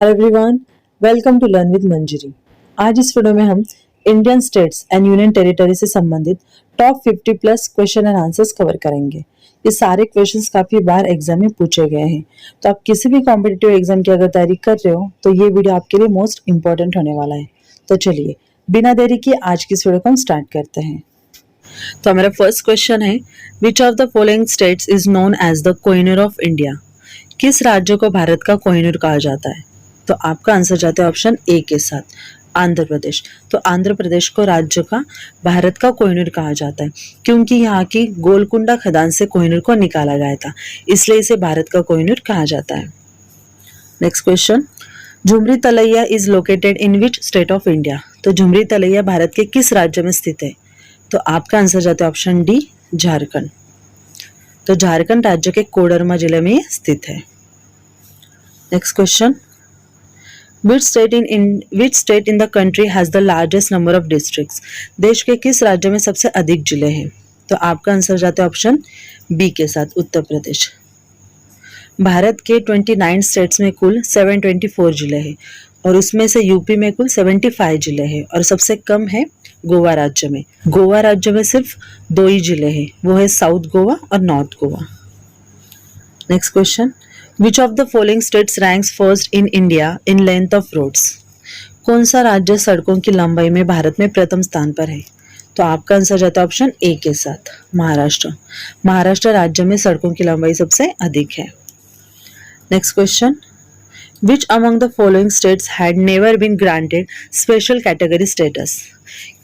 Hello everyone, welcome to learn with Manjari. आज इस video में हम Indian states and union territory से संबंधित top 50 plus question and answers cover करेंगे। ये सारे क्वेश्चंस काफी बार एग्जाम में पूछे गए हैं, तो आप किसी भी कॉम्पिटिटिव एग्जाम की अगर तैयारी कर रहे हो तो ये वीडियो आपके लिए मोस्ट इंपॉर्टेंट होने वाला है। तो चलिए बिना देरी किए आज की इस वीडियो को हम स्टार्ट करते हैं। तो हमारा फर्स्ट क्वेश्चन है, which of the following states is known as the Kohinoor of India? किस राज्य को भारत का कोहिनूर कहा जाता है? तो आपका आंसर जाता है ऑप्शन ए के साथ, आंध्र प्रदेश। तो आंध्र प्रदेश को राज्य का भारत का कोहिनूर कहा जाता है क्योंकि यहाँ की गोलकुंडा खदान से कोहिनूर को निकाला गया था, इसलिए इसे भारत का कोहिनूर कहा जाता है। Next question, Jhumri Telaiya is located in which state of India? तो झुमरी तलैया भारत के किस राज्य में स्थित है? तो आपका आंसर जाता है ऑप्शन डी, झारखंड। तो झारखंड राज्य के कोडरमा जिले में स्थित है। Next question, which state in the country has the largest number of districts? देश के किस राज्य में सबसे अधिक जिले हैं? तो आपका आंसर जाता है ऑप्शन बी के साथ, उत्तर प्रदेश। भारत के 29 स्टेट्स में कुल 724 जिले हैं और उसमें से यूपी में कुल 75 जिले हैं और सबसे कम है गोवा राज्य में। गोवा राज्य में सिर्फ 2 ही जिले हैं, वो है साउथ गोवा और north Goa. Next question, Which of the following states ranks first in India in length of roads? कौन सा राज्य सड़कों की लंबाई में भारत में प्रथम स्थान पर है? तो आपका आंसर जाता है ऑप्शन ए के साथ, महाराष्ट्र। महाराष्ट्र राज्य में सड़कों की लंबाई सबसे अधिक है। Next question, Which among the following states had never been granted special category status?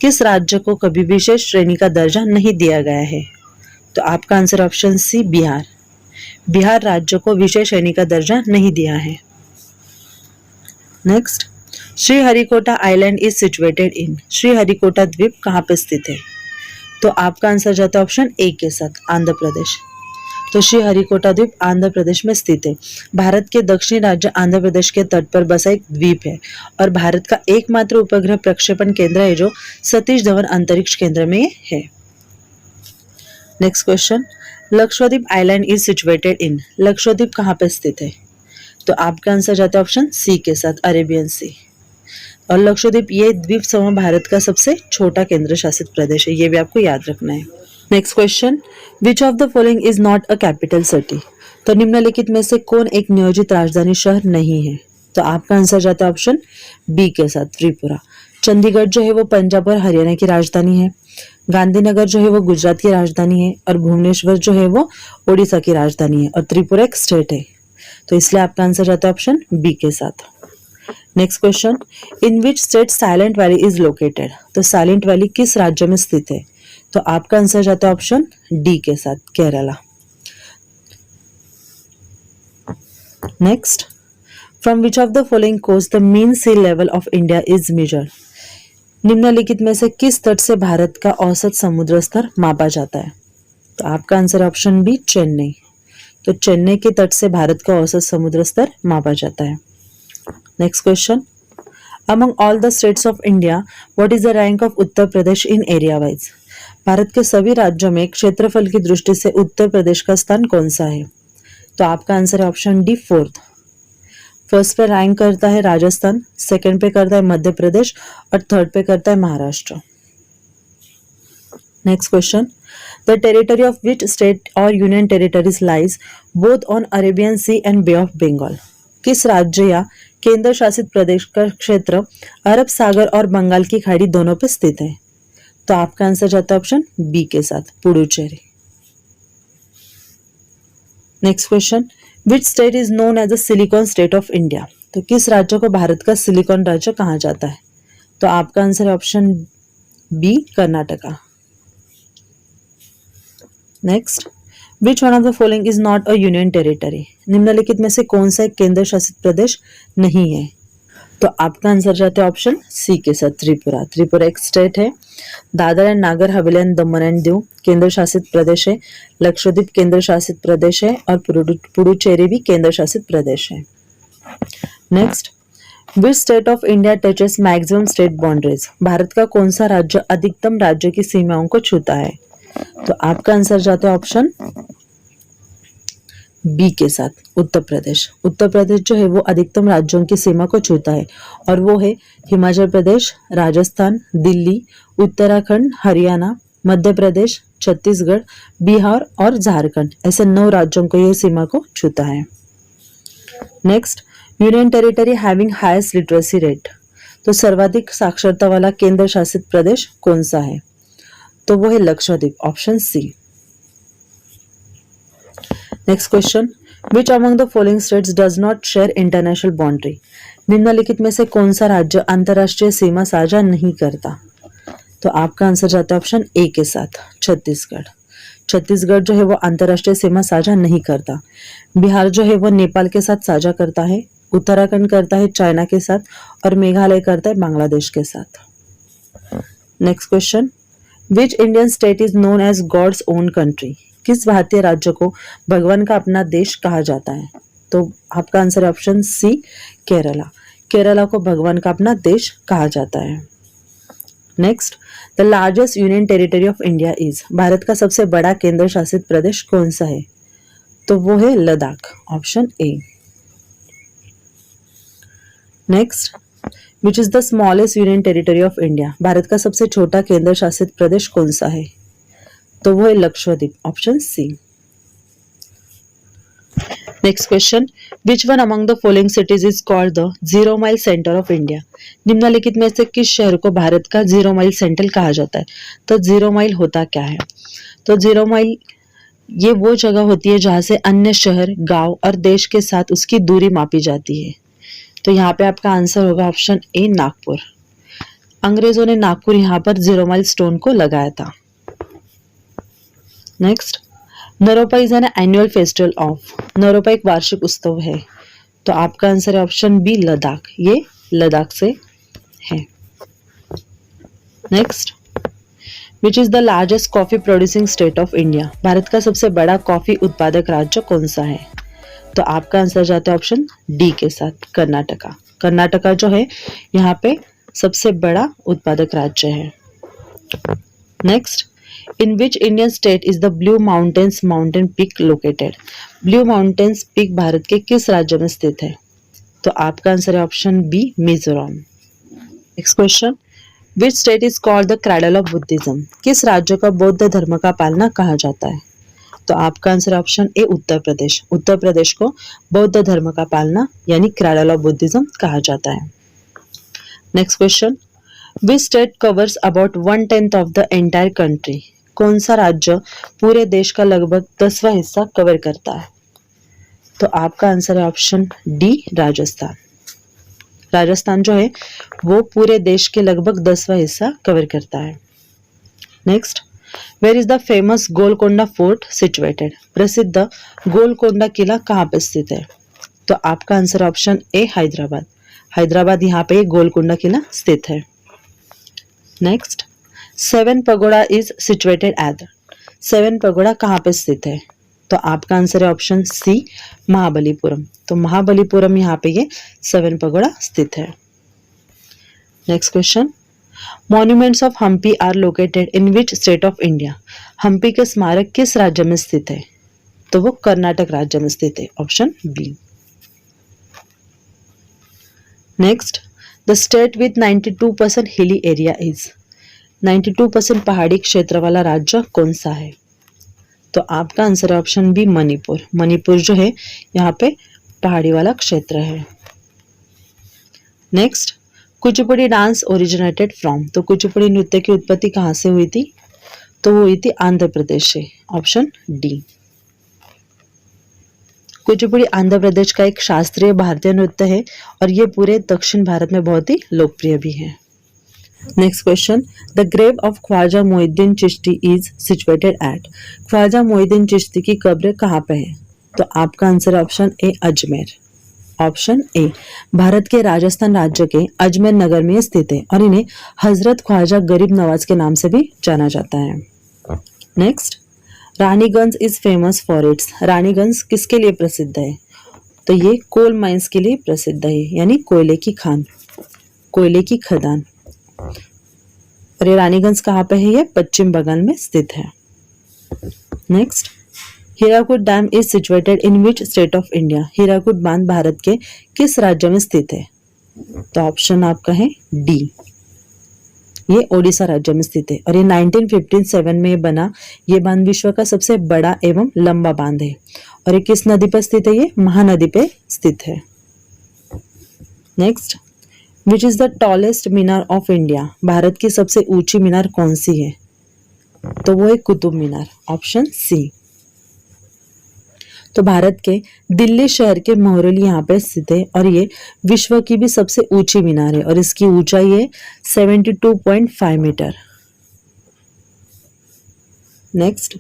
किस राज्य को कभी विशेष श्रेणी का दर्जा नहीं दिया गया है? तो आपका answer option C, Bihar. Bihar राज्य को विशेष श्रेणी का दर्जा नहीं दिया है। Next, Sriharikota island is situated in? Sriharikota द्वीप कहाँ पे स्थित है? तो आपका आंसर जाता है ऑप्शन ए के साथ, आंध्र प्रदेश। तो श्रीहरिकोटा द्वीप आंध्र प्रदेश में स्थित है। भारत के दक्षिणी राज्य आंध्र प्रदेश के तट पर बसा एक द्वीप है और भारत का एकमात्र उपग्रह प्रक्षेपण केंद्र है जो सतीश धवन अंतरिक्ष केंद्र में है। Next question, Lakshadweep island is situated इन? लक्षद्वीप कहाँ पे स्थित है? तो आपका आंसर जाता है ऑप्शन सी के साथ, अरेबियन सी। और लक्षद्वीप ये द्वीप समूह भारत का सबसे छोटा केंद्र शासित प्रदेश है, ये भी आपको याद रखना है। Next question, which of the following is not a capital city? तो निम्नलिखित में से कौन एक नियोजित राजधानी शहर नहीं है? तो आपका आंसर जाता है ऑप्शन बी के साथ, त्रिपुरा। चंडीगढ़ जो है वो पंजाब और हरियाणा की राजधानी है, गांधीनगर जो है वो गुजरात की राजधानी है और भुवनेश्वर जो है वो ओडिशा की राजधानी है और त्रिपुरा एक स्टेट है, तो इसलिए आपका आंसर जाता है ऑप्शन बी के साथ। Next question, in which state silent valley is located? तो साइलेंट वैली किस राज्य में स्थित है? तो आपका आंसर जाता है ऑप्शन डी के साथ, Kerala. Next, from which of the following coast the mean sea level of India is measured? निम्नलिखित में से किस तट से भारत का औसत समुद्र स्तर मापा जाता है? तो आपका आंसर ऑप्शन बी, चेन्नई। तो चेन्नई के तट से भारत का औसत समुद्र स्तर मापा जाता है। Next question, among all the states of India what is the rank of Uttar Pradesh in area wise? Bharat के सभी राज्यों में क्षेत्रफल की दृष्टि से उत्तर प्रदेश का स्थान कौन सा है? तो आपका आंसर है ऑप्शन डी, फोर्थ। फर्स्ट पे रैंक करता है राजस्थान, सेकंड पे करता है मध्य प्रदेश और थर्ड पे करता है Maharashtra. Next question, the territory of which state और union territories lies both on Arabian Sea and Bay of Bengal? किस राज्य या केंद्र शासित प्रदेश का क्षेत्र अरब सागर और बंगाल की खाड़ी दोनों पे स्थित है? तो आपका आंसर जाता है ऑप्शन बी के साथ, Puducherry. Next question, which state is known as the silicon state of India? तो किस राज्य को भारत का सिलिकॉन राज्य कहा जाता है? तो आपका आंसर है option B, Karnataka. Next, which one of the following is not a union territory? निम्नलिखित में से कौन सा एक केंद्र शासित प्रदेश नहीं है? तो आपका आंसर जाता है ऑप्शन सी के साथ, त्रिपुरा। त्रिपुरा एक स्टेट है। Dadar and Nagar Haveli and Daman and Diu केंद्र शासित प्रदेश है, लक्षद्वीप केंद्र शासित प्रदेश है और पुडुचेरी भी केंद्र शासित प्रदेश है। Next, which state of India touches maximum state boundaries? Bharat का कौन सा राज्य अधिकतम राज्य की सीमाओं को छूता है? तो आपका आंसर जाता है ऑप्शन बी के साथ उत्तर प्रदेश। उत्तर प्रदेश जो है वो अधिकतम राज्यों की सीमा को छूता है और वो है हिमाचल प्रदेश, राजस्थान, दिल्ली, उत्तराखंड, हरियाणा, मध्य प्रदेश, छत्तीसगढ़, बिहार और झारखंड, ऐसे 9 राज्यों को यह सीमा को छूता है। Next, union territory having highest literacy rate, तो सर्वाधिक साक्षरता वाला केंद्र शासित प्रदेश कौन सा है? तो वो है Lakshadweep, option C. Next question, which among the following states does not share international boundary, निम्नलिखित में से कौन सा राज्य अंतरराष्ट्रीय सीमा साझा नहीं करता? तो आपका आंसर जाता है ऑप्शन ए के साथ, छत्तीसगढ़। छत्तीसगढ़ जो है वो अंतरराष्ट्रीय सीमा साझा नहीं करता। बिहार जो है वो नेपाल के साथ साझा करता है, उत्तराखंड करता है चाइना के साथ और मेघालय करता है बांग्लादेश के साथ। Next question, which Indian state is known as God's own country, किस भारतीय राज्य को भगवान का अपना देश कहा जाता है? तो आपका आंसर है ऑप्शन सी, केरला। केरला को भगवान का अपना देश कहा जाता है। Next, the largest union territory of India is, Bharat का सबसे बड़ा केंद्र शासित प्रदेश कौन सा है? तो वो है Ladakh, option A. Next, which is the smallest union territory of India, Bharat का सबसे छोटा केंद्र शासित प्रदेश कौन सा है? तो वो है Lakshadweep, option C. Next question, which one among the following cities is called the 0 mile centre of India, निम्नलिखित में से किस शहर को भारत का 0 माइल सेंटर कहा जाता है? तो 0 माइल होता क्या है? तो 0 माइल ये वो जगह होती है जहां से अन्य शहर, गांव और देश के साथ उसकी दूरी मापी जाती है। तो यहाँ पे आपका आंसर होगा ऑप्शन ए, नागपुर। अंग्रेजों ने नागपुर यहाँ पर 0 माइल स्टोन को लगाया था। Next, Naropa is an annual festival of, Naropa एक वार्षिक उत्सव है। तो आपका आंसर है ऑप्शन बी, लद्दाख, ये लद्दाख से है। Next, which is the largest coffee producing state of India, Bharat का सबसे बड़ा कॉफी उत्पादक राज्य कौन सा है? तो आपका आंसर जाता है ऑप्शन डी के साथ, कर्नाटका। कर्नाटका जो है यहाँ पे सबसे बड़ा उत्पादक राज्य है। Next, in which Indian state is the blue mountains mountain peak located, blue mountains peak Bharat के किस राज्य में स्थित है? तो आपका आंसर है option B, Mizoram. Next question, which state is called the cradle of Buddhism, किस राज्य का बौद्ध धर्म का पालना कहा जाता है? तो आपका आंसर ऑप्शन ए, उत्तर प्रदेश। उत्तर प्रदेश को बौद्ध धर्म का पालना यानी क्रैडल ऑफ बुद्धिज्म कहा जाता है। Next question, which state covers about 1/10 of the entire country, कौन सा राज्य पूरे देश का लगभग 10वां हिस्सा कवर करता है? तो आपका आंसर है ऑप्शन डी, राजस्थान। राजस्थान जो है वो पूरे देश के लगभग 10वां हिस्सा कवर करता है। Next, where is the famous Golconda fort situated, प्रसिद्ध गोलकोंडा किला कहाँ पे स्थित है? तो आपका answer option A, Hyderabad. Hyderabad यहाँ पे गोलकोंडा किला स्थित है। Next, 7 pagoda is situated at, 7 pagoda कहाँ पे स्थित है? तो आपका आंसर है ऑप्शन सी, महाबलीपुरम। तो महाबलीपुरम यहाँ पे ये 7 पगोड़ा स्थित है। Next question, monuments of Hampi are located in which state of India, Hampi के स्मारक किस राज्य में स्थित है? तो वो कर्नाटक राज्य में स्थित है, option B. Next, the state with 92% hilly area is, 92% पहाड़ी क्षेत्र वाला राज्य कौन सा है? तो आपका आंसर है ऑप्शन बी, मणिपुर। मणिपुर जो है यहाँ पे पहाड़ी वाला क्षेत्र है। Next, Kuchipudi dance originated from, तो कुचिपुड़ी नृत्य की उत्पत्ति कहाँ से हुई थी? तो हुई थी आंध्र प्रदेश से, ऑप्शन डी। कुचिपुड़ी आंध्र प्रदेश का एक शास्त्रीय भारतीय नृत्य है और ये पूरे दक्षिण भारत में बहुत ही लोकप्रिय भी है। Next question, the grave of Khwaja Moinuddin Chishti is situated at, Khwaja Moinuddin Chishti की कब्र कहाँ पे है? तो आपका answer option A, Ajmer. Option A, Bharat के राजस्थान राज्य के अजमेर नगर में स्थित है और इन्हें हजरत ख्वाजा गरीब नवाज के नाम से भी जाना जाता है। Next, Raniganj is famous for its, Raniganj किसके लिए प्रसिद्ध है? तो ये कोल माइंस के लिए प्रसिद्ध है, यानी कोयले की खान, कोयले की खदान। और ये रानीगंज कहाँ पे है? ये पश्चिम बंगाल में स्थित है। Next, Hirakud dam is situated in which state of India? Hirakud बांध भारत के किस राज्य में स्थित है? तो ऑप्शन आपका है डी, ये ओडिशा राज्य में स्थित है और ये 1957 में बना ये बांध विश्व का सबसे बड़ा एवं लंबा बांध है और ये किस नदी पर स्थित है? ये महानदी पे स्थित है। Next, which is the tallest Minar of India? Bharat की सबसे ऊंची मीनार कौन सी है? तो वो है कुतुब मीनार, ऑप्शन सी। तो भारत के दिल्ली शहर के महरौली यहाँ पे स्थित है और ये विश्व की भी सबसे ऊंची मीनार है और इसकी ऊंचाई है 72.5 metre. Next,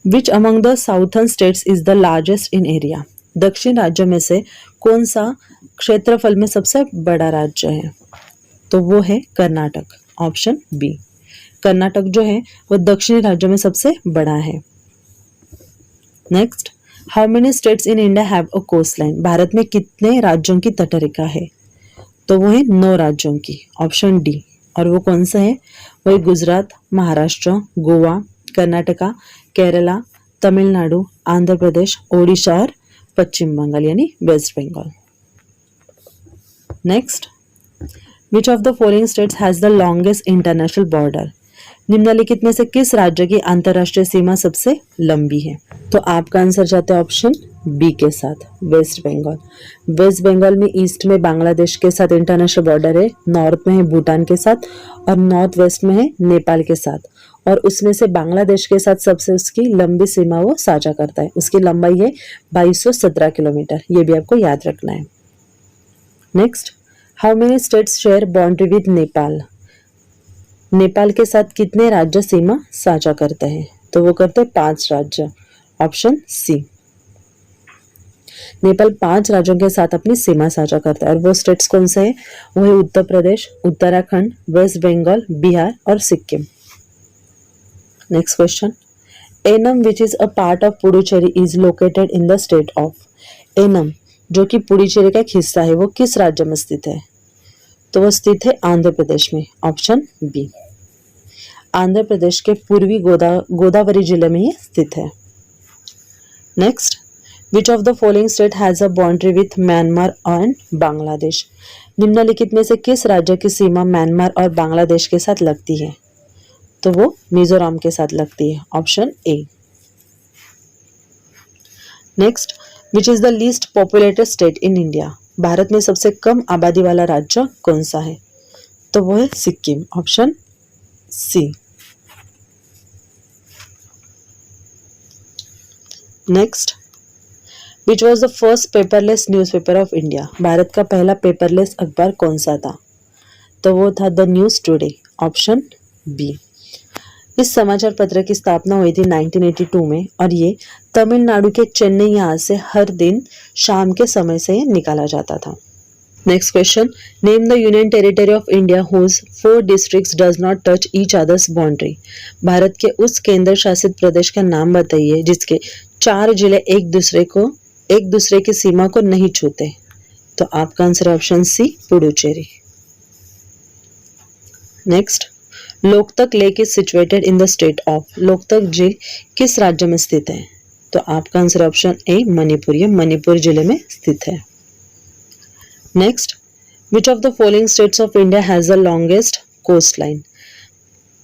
which among the southern states is the largest in area? दक्षिण राज्यों में से कौन सा क्षेत्रफल में सबसे बड़ा राज्य है? तो वो है कर्नाटक, ऑप्शन बी। कर्नाटक जो है वो दक्षिणी राज्यों में सबसे बड़ा है। Next, how many states in India have a coast line? Bharat में कितने राज्यों की तटरेखा है? तो वो है 9 राज्यों की, ऑप्शन डी। और वो कौन सा है? वो है गुजरात, महाराष्ट्र, गोवा, कर्नाटका, केरला, तमिलनाडु, आंध्र प्रदेश, ओडिशा और पश्चिम बंगाल यानी West Bengal. Next, which of the following states has the longest international border? निम्नलिखित में से किस राज्य की अंतरराष्ट्रीय सीमा सबसे लंबी है? तो आपका आंसर जाता है ऑप्शन बी के साथ, वेस्ट बंगाल। वेस्ट बंगाल में ईस्ट में बांग्लादेश के साथ इंटरनेशनल बॉर्डर है, नॉर्थ में है भूटान के साथ और नॉर्थ वेस्ट में है नेपाल के साथ और उसमें से बांग्लादेश के साथ सबसे उसकी लंबी सीमा वो साझा करता है। उसकी लंबाई है 2217 किलोमीटर, ये भी आपको याद रखना है। Next, how many states share boundary with Nepal? Nepal के साथ कितने राज्य सीमा साझा करते हैं? तो वो करते हैं 5 राज्य, ऑप्शन सी। नेपाल 5 राज्यों के साथ अपनी सीमा साझा करता है और वो स्टेट्स कौन से हैं? वो है उत्तर प्रदेश, उत्तराखंड, वेस्ट बंगाल, बिहार और Sikkim. Next question, annum which is a part of Puducherry is located in the state of? Annum जो कि पुडुचेरी का एक हिस्सा है वो किस राज्य में स्थित है? तो वो स्थित है आंध्र प्रदेश में, ऑप्शन बी। आंध्र प्रदेश के पूर्वी गोदावरी जिले में ये स्थित है। Next, which of the following state has a boundary with Myanmar and Bangladesh? निम्नलिखित में से किस राज्य की सीमा म्यांमार और बांग्लादेश के साथ लगती है? तो वो मिजोरम के साथ लगती है, option A. Next, which is the least populated state in India? Bharat में सबसे कम आबादी वाला राज्य कौन सा है? तो वो है Sikkim, option C. Next, which was the first paperless newspaper of India? Bharat का पहला पेपरलेस अखबार कौन सा था? तो वो था the news today, option B. इस समाचार पत्र की स्थापना हुई थी 1982 में और ये तमिलनाडु के चेन्नई यहाँ से हर दिन शाम के समय से निकाला जाता था। Next question, name the union territory of India whose 4 districts does not touch each others boundary? Bharat के उस केंद्र शासित प्रदेश का नाम बताइए जिसके 4 जिले एक दूसरे की सीमा को नहीं छूते। तो आपका answer option C, Puducherry. Next, Loktak lake is situated in the state of? Loktak झील किस राज्य में स्थित है? तो आपका आंसर ऑप्शन ए, मणिपुर, ये मणिपुर जिले में स्थित है। Next, which of the following states of India has the longest coast line?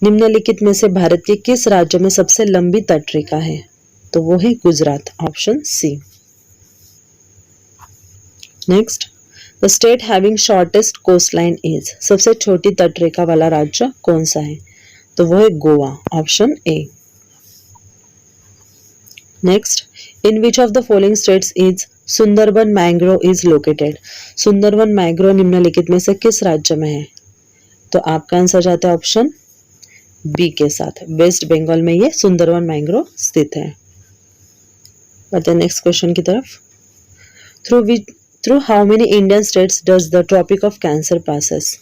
निम्नलिखित में से भारत के किस राज्य में सबसे लंबी तटरेखा है? तो वो है Gujarat, option C. Next, the state having shortest coast line is? सबसे छोटी तटरेखा वाला राज्य कौन सा है? तो वो है Goa, option A. Next, in which of the following states is Sundarban mangrove is located? Sundarban mangrove निम्नलिखित में से किस राज्य में है? तो आपका आंसर जाता है ऑप्शन बी के साथ, वेस्ट बंगाल में ये सुंदरबन मैंग्रोव स्थित है। बढ़ते हैं नेक्स्ट क्वेश्चन की तरफ। Through how many Indian states does the tropic of cancer passes?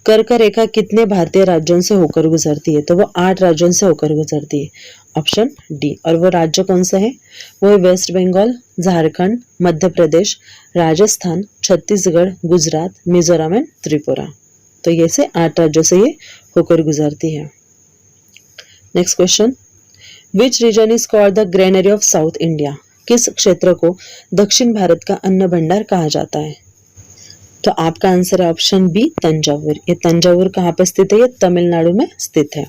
कर्क रेखा कितने भारतीय राज्यों से होकर गुजरती है? तो वो 8 राज्यों से होकर गुजरती है, ऑप्शन डी। और वो राज्य कौन सा है? वो है वेस्ट बंगाल, झारखंड, मध्य प्रदेश, राजस्थान, छत्तीसगढ़, गुजरात, मिजोरम एंड त्रिपुरा। तो ये से 8 राज्यों से ये होकर गुजरती है। Next question, which region is called the granary of south India? किस क्षेत्र को दक्षिण भारत का अन्न भंडार कहा जाता है? तो आपका आंसर है ऑप्शन बी, तंजावुर। ये तंजावुर कहाँ पर स्थित है? ये तमिलनाडु में स्थित है।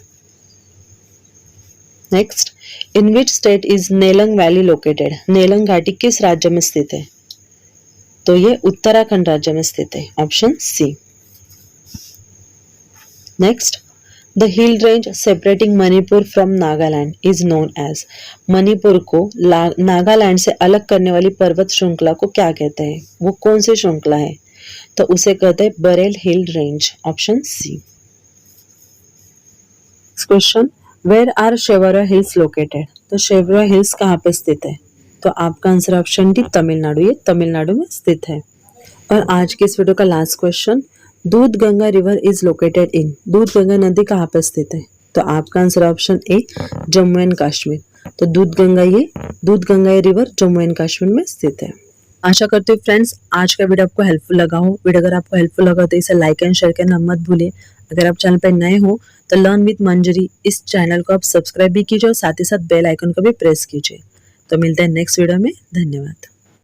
Next, in which state is Nelang valley located? Nelang घाटी किस राज्य में स्थित है? तो ये उत्तराखंड राज्य में स्थित है, option C. Next, the hill range separating Manipur from Nagaland is known as? Manipur को नागालैंड से अलग करने वाली पर्वत श्रृंखला को क्या कहते हैं? वो कौन सी श्रृंखला है? तो उसे कहते हैं Barail hill range, option C. Question, where are Shevaroy hills located? तो शेवरा हिल्स कहाँ पे स्थित है? तो आपका आंसर ऑप्शन डी, तमिलनाडु। ये तमिलनाडु में स्थित है। और आज के इस वीडियो का लास्ट क्वेश्चन, दूध गंगा रिवर इज लोकेटेड इन? दूध गंगा नदी कहाँ पर स्थित है? तो आपका answer option A, Jammu and Kashmir. तो दूध गंगा ये रिवर जम्मू एंड कश्मीर में स्थित है। आशा करती हूँ फ्रेंड्स आज का वीडियो आपको हेल्पफुल लगा हो। वीडियो अगर आपको हेल्पफुल लगा तो इसे लाइक एंड शेयर करना मत भूलिए। अगर आप चैनल पर नए हो तो लर्न विद मंजरी इस चैनल को आप सब्सक्राइब भी कीजिए और साथ ही साथ बेल आइकन को भी प्रेस कीजिए। तो मिलते हैं नेक्स्ट वीडियो में। धन्यवाद।